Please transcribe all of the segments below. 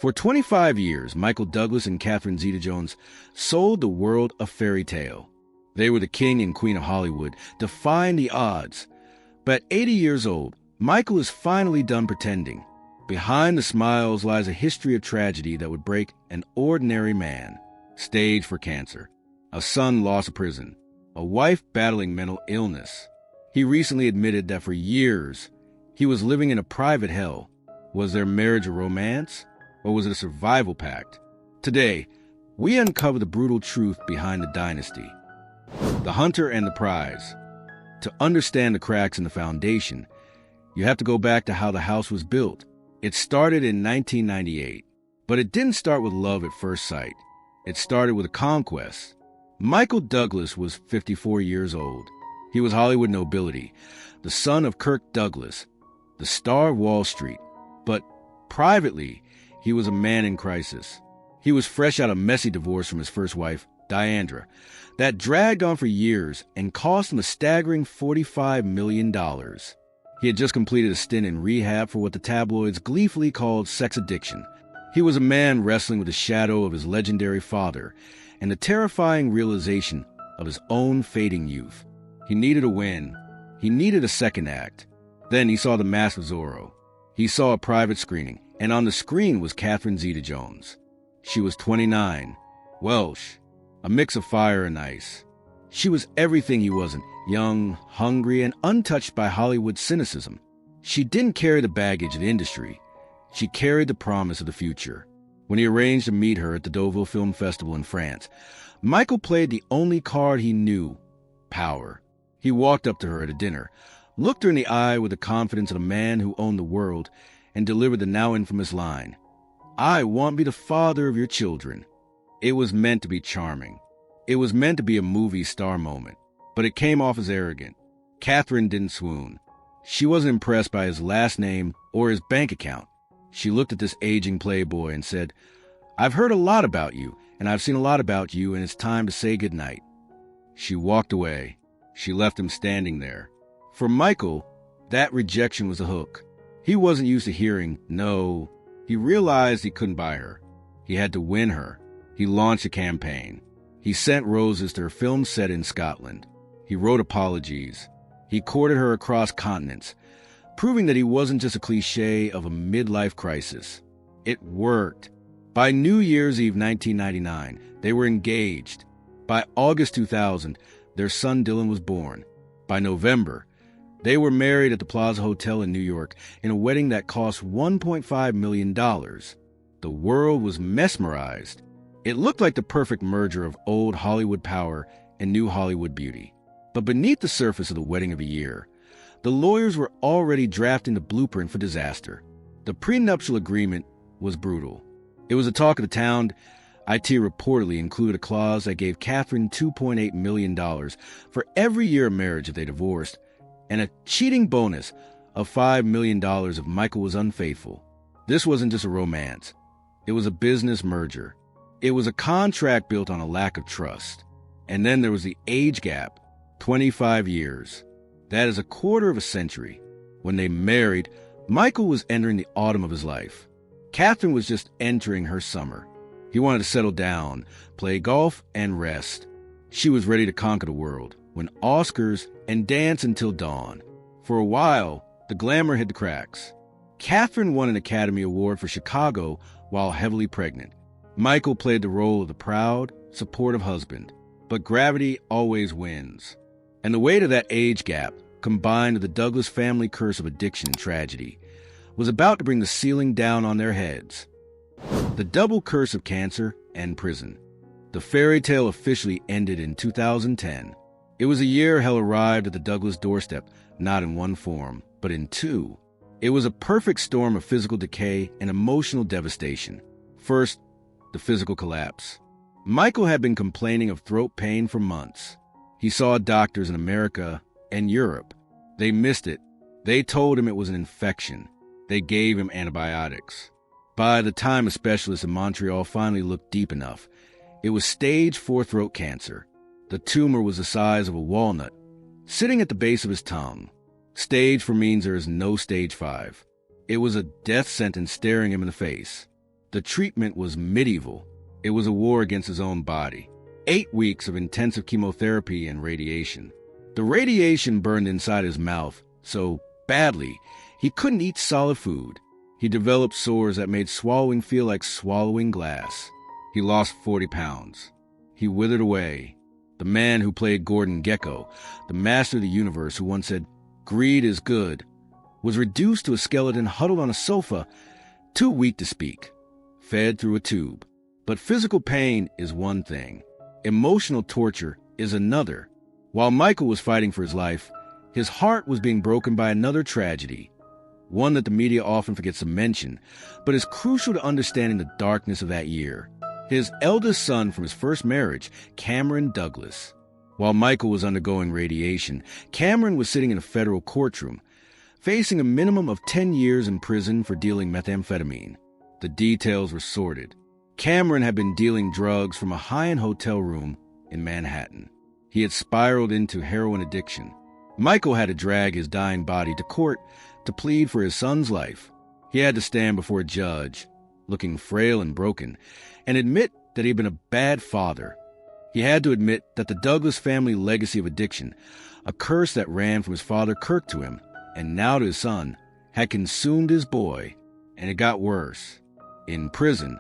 For 25 years, Michael Douglas and Catherine Zeta-Jones sold the world a fairy tale. They were the king and queen of Hollywood, defying the odds. But at 80 years old, Michael is finally done pretending. Behind the smiles lies a history of tragedy that would break an ordinary man. Stage for cancer, a son lost to prison, a wife battling mental illness. He recently admitted that for years, he was living in a private hell. Was their marriage a romance, or was it a survival pact? Today, we uncover the brutal truth behind the dynasty. The hunter and the prize. To understand the cracks in the foundation, you have to go back to how the house was built. It started in 1998, but it didn't start with love at first sight. It started with a conquest. Michael Douglas was 54 years old. He was Hollywood nobility, the son of Kirk Douglas, the star of Wall Street. But privately, he was a man in crisis. He was fresh out of a messy divorce from his first wife, Diandra, that dragged on for years and cost him a staggering $45 million. He had just completed a stint in rehab for what the tabloids gleefully called sex addiction. He was a man wrestling with the shadow of his legendary father and the terrifying realization of his own fading youth. He needed a win. He needed a second act. Then he saw The Mask of Zorro. He saw a private screening, and on the screen was Catherine Zeta-Jones. She was 29, Welsh, a mix of fire and ice. She was everything he wasn't, young, hungry, and untouched by Hollywood cynicism. She didn't carry the baggage of the industry. She carried the promise of the future. When he arranged to meet her at the Deauville Film Festival in France, Michael played the only card he knew, power. He walked up to her at a dinner, looked her in the eye with the confidence of a man who owned the world, and delivered the now infamous line, "I want to be the father of your children." It was meant to be charming. It was meant to be a movie star moment, but it came off as arrogant. Catherine didn't swoon. She wasn't impressed by his last name or his bank account. She looked at this aging playboy and said, "I've heard a lot about you, and I've seen a lot about you, and it's time to say goodnight." She walked away. She left him standing there. For Michael, that rejection was a hook. He wasn't used to hearing no. He realized he couldn't buy her. He had to win her. He launched a campaign. He sent roses to her film set in Scotland. He wrote apologies. He courted her across continents, proving that he wasn't just a cliche of a midlife crisis. It worked. By New Year's Eve 1999, they were engaged. By August 2000, their son Dylan was born. By November, they were married at the Plaza Hotel in New York in a wedding that cost $1.5 million. The world was mesmerized. It looked like the perfect merger of old Hollywood power and new Hollywood beauty. But beneath the surface of the wedding of a year, the lawyers were already drafting the blueprint for disaster. The prenuptial agreement was brutal. It was the talk of the town. IT reportedly included a clause that gave Catherine $2.8 million for every year of marriage if they divorced, and a cheating bonus of $5 million if Michael was unfaithful. This wasn't just a romance. It was a business merger. It was a contract built on a lack of trust. And then there was the age gap, 25 years. That is a quarter of a century. When they married, Michael was entering the autumn of his life. Catherine was just entering her summer. He wanted to settle down, play golf, and rest. She was ready to conquer the world, win Oscars, and dance until dawn. For a while, the glamour hit the cracks. Catherine won an Academy Award for Chicago while heavily pregnant. Michael played the role of the proud, supportive husband. But gravity always wins. And the weight of that age gap, combined with the Douglas family curse of addiction and tragedy, was about to bring the ceiling down on their heads. The double curse of cancer and prison. The fairy tale officially ended in 2010. It was a year hell arrived at the Douglas doorstep, not in one form, but in two. It was a perfect storm of physical decay and emotional devastation. First, the physical collapse. Michael had been complaining of throat pain for months. He saw doctors in America and Europe. They missed it. They told him it was an infection. They gave him antibiotics. By the time a specialist in Montreal finally looked deep enough, it was stage 4 throat cancer. The tumor was the size of a walnut, sitting at the base of his tongue. Stage 4 means there is no stage 5. It was a death sentence staring him in the face. The treatment was medieval. It was a war against his own body. 8 weeks of intensive chemotherapy and radiation. The radiation burned inside his mouth so badly he couldn't eat solid food. He developed sores that made swallowing feel like swallowing glass. He lost 40 pounds. He withered away. The man who played Gordon Gekko, the master of the universe who once said, "Greed is good," was reduced to a skeleton huddled on a sofa, too weak to speak, fed through a tube. But physical pain is one thing. Emotional torture is another. While Michael was fighting for his life, his heart was being broken by another tragedy, one that the media often forgets to mention, but is crucial to understanding the darkness of that year. His eldest son from his first marriage, Cameron Douglas. While Michael was undergoing radiation, Cameron was sitting in a federal courtroom, facing a minimum of 10 years in prison for dealing methamphetamine. The details were sordid. Cameron had been dealing drugs from a high-end hotel room in Manhattan. He had spiraled into heroin addiction. Michael had to drag his dying body to court to plead for his son's life. He had to stand before a judge, looking frail and broken, and admit that he had been a bad father. He had to admit that the Douglas family legacy of addiction, a curse that ran from his father Kirk to him, and now to his son, had consumed his boy, and it got worse. In prison,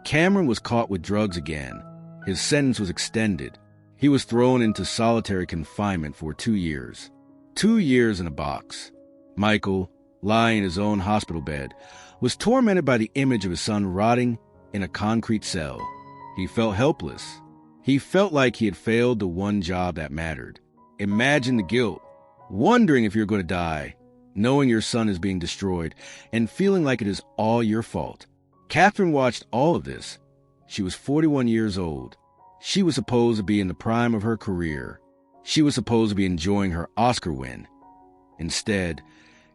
Cameron was caught with drugs again. His sentence was extended. He was thrown into solitary confinement for 2 years. 2 years in a box. Michael, lying in his own hospital bed, was tormented by the image of his son rotting in a concrete cell. He felt helpless. He felt like he had failed the one job that mattered. Imagine the guilt, wondering if you're going to die, knowing your son is being destroyed, and feeling like it is all your fault. Catherine watched all of this. She was 41 years old. She was supposed to be in the prime of her career. She was supposed to be enjoying her Oscar win. Instead,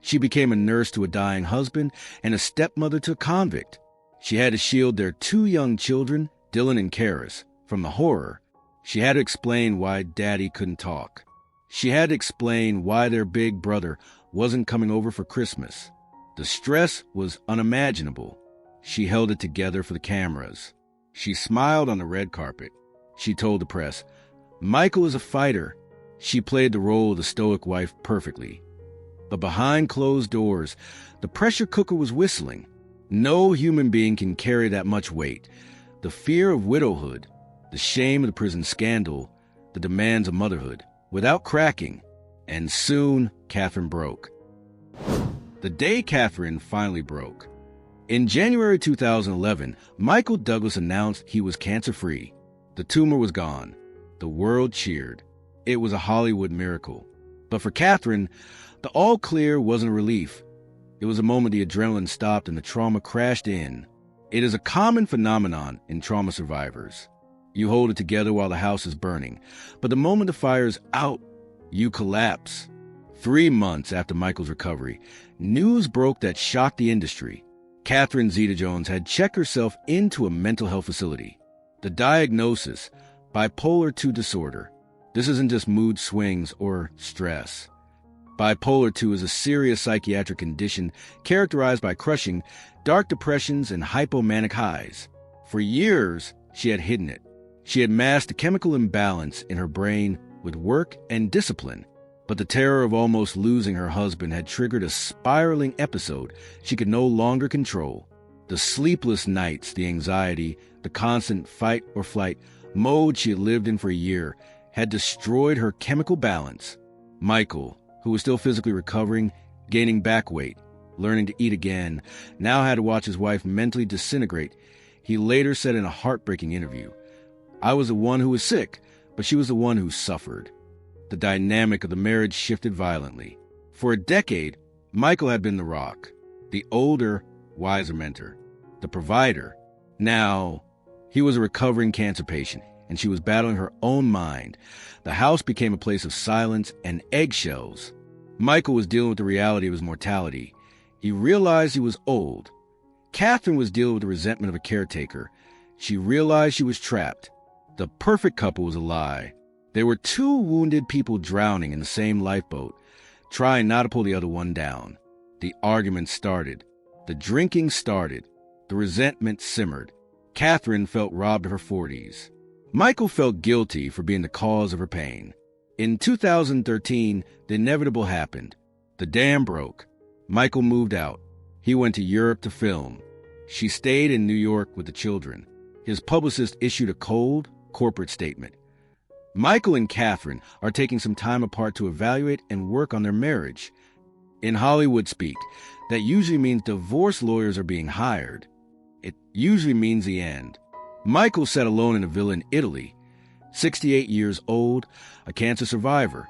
she became a nurse to a dying husband and a stepmother to a convict. She had to shield their 2 young children, Dylan and Karis, from the horror. She had to explain why Daddy couldn't talk. She had to explain why their big brother wasn't coming over for Christmas. The stress was unimaginable. She held it together for the cameras. She smiled on the red carpet. She told the press, "Michael is a fighter." She played the role of the stoic wife perfectly. But behind closed doors, the pressure cooker was whistling. No human being can carry that much weight. The fear of widowhood, the shame of the prison scandal, the demands of motherhood, without cracking. And soon, Catherine broke. The day Catherine finally broke. In January 2011, Michael Douglas announced he was cancer-free. The tumor was gone. The world cheered. It was a Hollywood miracle. But for Catherine, the all clear wasn't a relief. It was a moment the adrenaline stopped and the trauma crashed in. It is a common phenomenon in trauma survivors. You hold it together while the house is burning, but the moment the fire is out, you collapse. 3 months after Michael's recovery, news broke that shocked the industry. Catherine Zeta-Jones had checked herself into a mental health facility. The diagnosis, Bipolar II disorder. This isn't just mood swings or stress. Bipolar II is a serious psychiatric condition characterized by crushing, dark depressions and hypomanic highs. For years, she had hidden it. She had masked the chemical imbalance in her brain with work and discipline. But the terror of almost losing her husband had triggered a spiraling episode she could no longer control. The sleepless nights, the anxiety, the constant fight or flight mode she had lived in for a year had destroyed her chemical balance. Michael, who was still physically recovering, gaining back weight, learning to eat again, now had to watch his wife mentally disintegrate. He later said in a heartbreaking interview, "I was the one who was sick, but she was the one who suffered." The dynamic of the marriage shifted violently. For a decade, Michael had been the rock, the older, wiser mentor, the provider. Now, he was a recovering cancer patient, and she was battling her own mind. The house became a place of silence and eggshells. Michael was dealing with the reality of his mortality. He realized he was old. Catherine was dealing with the resentment of a caretaker. She realized she was trapped. The perfect couple was a lie. There were 2 wounded people drowning in the same lifeboat, trying not to pull the other one down. The argument started. The drinking started. The resentment simmered. Catherine felt robbed of her 40s. Michael felt guilty for being the cause of her pain. In 2013, the inevitable happened. The dam broke. Michael moved out. He went to Europe to film. She stayed in New York with the children. His publicist issued a cold, corporate statement. Michael and Catherine are taking some time apart to evaluate and work on their marriage. In Hollywood speak, that usually means divorce lawyers are being hired. It usually means the end. Michael sat alone in a villa in Italy, 68 years old, a cancer survivor,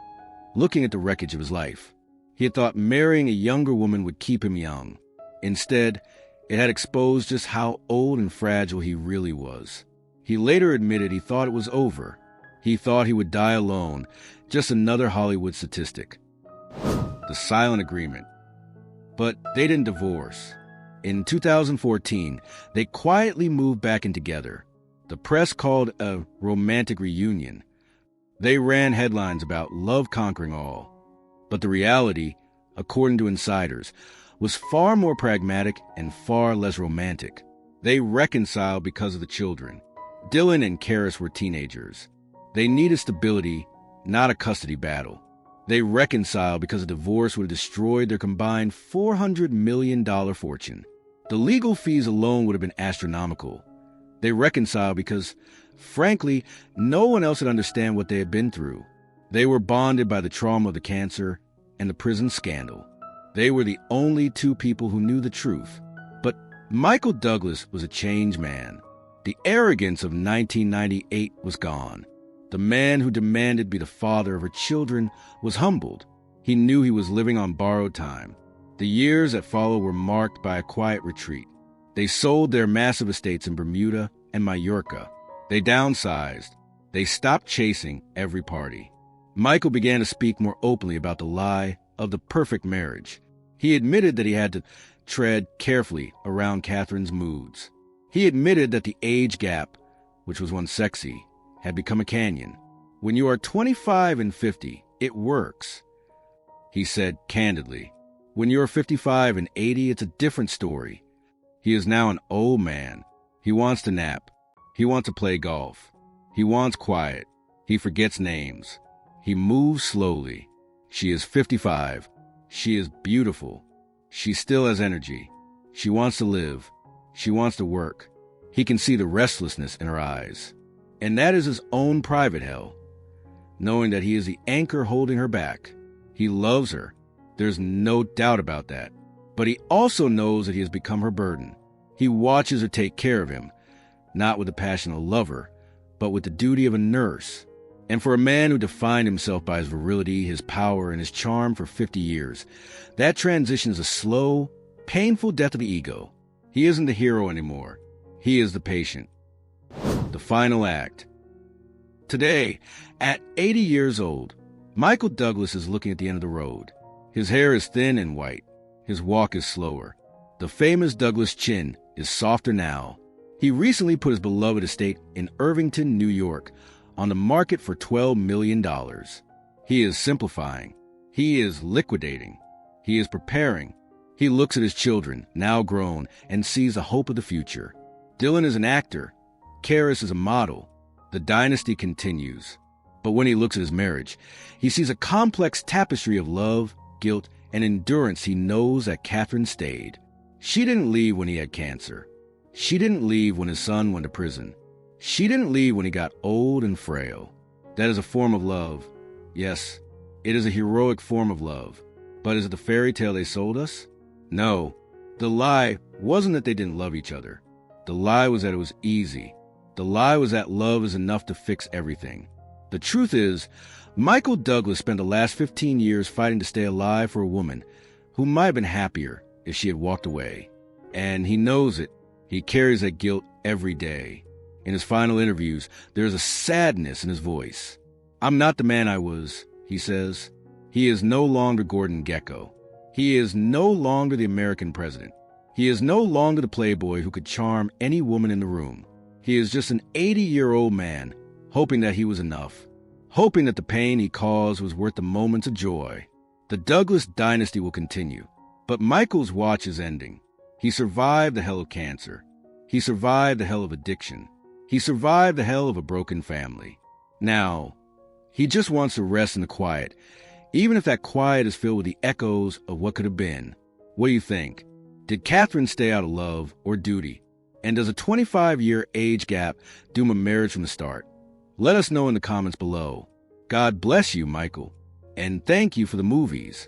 looking at the wreckage of his life. He had thought marrying a younger woman would keep him young. Instead, it had exposed just how old and fragile he really was. He later admitted he thought it was over. He thought he would die alone, just another Hollywood statistic. The silent agreement. But they didn't divorce. In 2014, they quietly moved back in together. The press called a romantic reunion. They ran headlines about love conquering all. But the reality, according to insiders, was far more pragmatic and far less romantic. They reconciled because of the children. Dylan and Karis were teenagers. They needed stability, not a custody battle. They reconciled because a divorce would have destroyed their combined $400 million fortune. The legal fees alone would have been astronomical. They reconciled because, frankly, no one else would understand what they had been through. They were bonded by the trauma of the cancer and the prison scandal. They were the only two people who knew the truth. But Michael Douglas was a changed man. The arrogance of 1998 was gone. The man who demanded to be the father of her children was humbled. He knew he was living on borrowed time. The years that followed were marked by a quiet retreat. They sold their massive estates in Bermuda and Mallorca. They downsized. They stopped chasing every party. Michael began to speak more openly about the lie of the perfect marriage. He admitted that he had to tread carefully around Catherine's moods. He admitted that the age gap, which was once sexy, had become a canyon. When you are 25 and 50, it works. He said candidly. When you're 55 and 80, it's a different story. He is now an old man. He wants to nap. He wants to play golf. He wants quiet. He forgets names. He moves slowly. She is 55. She is beautiful. She still has energy. She wants to live. She wants to work. He can see the restlessness in her eyes. And that is his own private hell, knowing that he is the anchor holding her back. He loves her. There's no doubt about that. But he also knows that he has become her burden. He watches her take care of him, not with the passion of a lover, but with the duty of a nurse. And for a man who defined himself by his virility, his power, and his charm for 50 years, that transition is a slow, painful death of the ego. He isn't the hero anymore. He is the patient. The final act. Today, at 80 years old, Michael Douglas is looking at the end of the road. His hair is thin and white. His walk is slower. The famous Douglas chin is softer now. He recently put his beloved estate in Irvington, New York, on the market for $12 million. He is simplifying. He is liquidating. He is preparing. He looks at his children, now grown, and sees the hope of the future. Dylan is an actor. Karis is a model. The dynasty continues. But when he looks at his marriage, he sees a complex tapestry of love, guilt, and endurance. He knows that Catherine stayed. She didn't leave when he had cancer. She didn't leave when his son went to prison. She didn't leave when he got old and frail. That is a form of love. Yes, it is a heroic form of love. But is it the fairy tale they sold us? No. The lie wasn't that they didn't love each other. The lie was that it was easy. The lie was that love is enough to fix everything. The truth is, Michael Douglas spent the last 15 years fighting to stay alive for a woman who might have been happier if she had walked away. And he knows it. He carries that guilt every day. In his final interviews, there is a sadness in his voice. I'm not the man I was, he says. He is no longer Gordon Gekko. He is no longer the American president. He is no longer the playboy who could charm any woman in the room. He is just an 80-year-old man, hoping that he was enough, hoping that the pain he caused was worth the moments of joy. The Douglas dynasty will continue, but Michael's watch is ending. He survived the hell of cancer. He survived the hell of addiction. He survived the hell of a broken family. Now, he just wants to rest in the quiet, even if that quiet is filled with the echoes of what could have been. What do you think? Did Catherine stay out of love or duty? And does a 25-year age gap doom a marriage from the start? Let us know in the comments below. God bless you, Michael. And thank you for the movies.